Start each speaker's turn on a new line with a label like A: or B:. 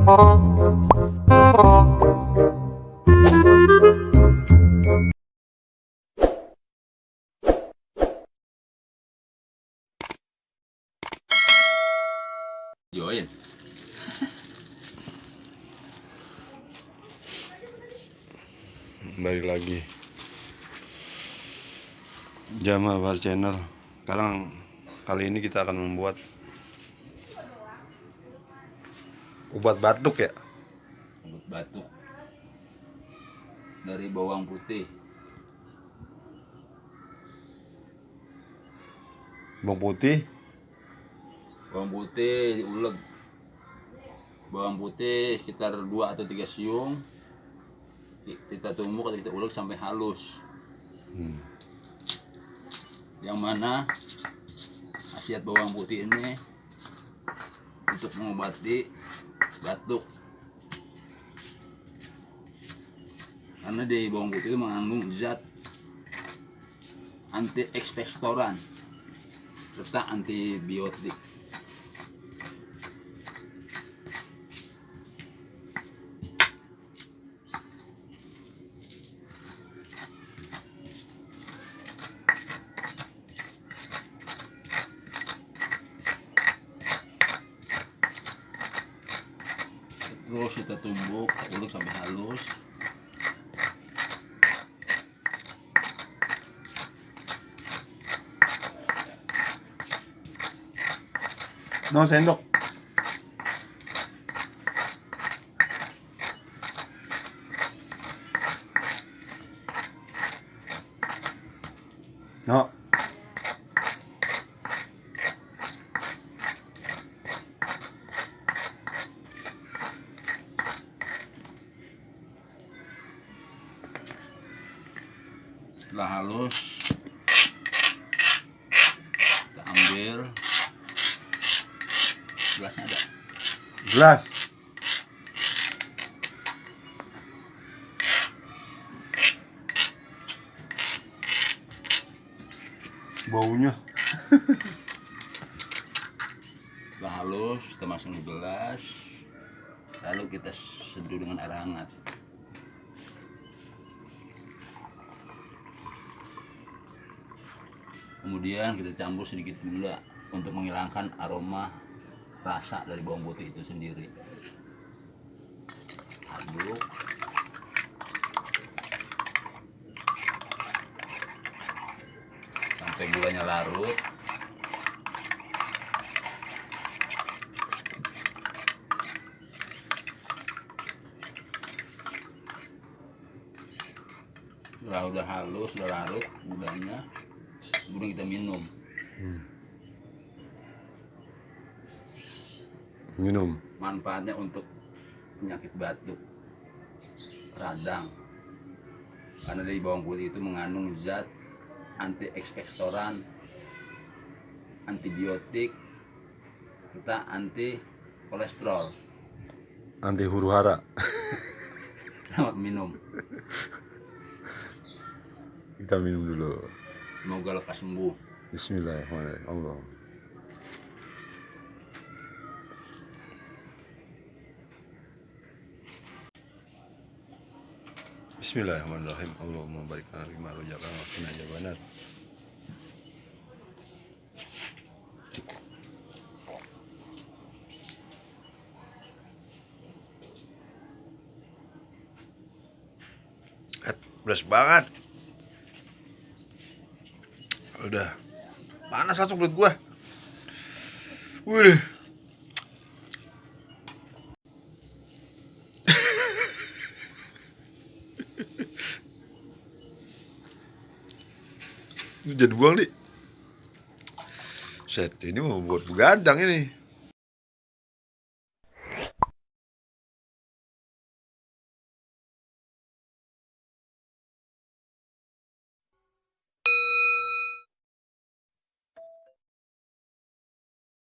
A: Join.
B: Balik lagi Jamal Bar Channel. Sekarang kali ini kita akan membuat obat batuk ya.
A: Obat batuk dari bawang putih.
B: Bawang putih,
A: Bawang putih diulek. Bawang putih sekitar 2 atau 3 siung. Kita tumbuk atau kita ulek sampai halus. Yang mana khasiat bawang putih ini untuk mengobati batuk. Karena di bawang putih itu mengandung zat anti-ekspektoran serta antibiotik. Terus kita tumbuk, ulek sampai halus.
B: no sendok. No.
A: Setelah halus, kita ambil gelasnya ada.
B: Gelas. Baunya.
A: Setelah halus, kita masuk ke gelas, lalu kita seduh dengan air hangat. Kemudian kita campur sedikit gula untuk menghilangkan aroma rasa dari bawang putih itu sendiri. Aduk. Sampai gulanya larut. Setelah udah halus, udah larut gulanya, kemudian kita minum.
B: Minum.
A: Manfaatnya untuk penyakit batuk, radang. Karena dari bawang putih itu mengandung zat anti-ekspektoran, antibiotik, serta anti kolesterol.
B: Anti huru hara.
A: Selamat minum.
B: Kita minum dulu.
A: Semoga lekas sembuh.
B: Bismillahirrahmanirrahim. Allah. Bismillahirrahmanirrahim. Allahumma barik lana fima razaqtana wa qina adzabannar. Pedas banget. Udah panas langsung kulit gua. Wih. Jangan buang nih. Set, ini mau buat begadang ini.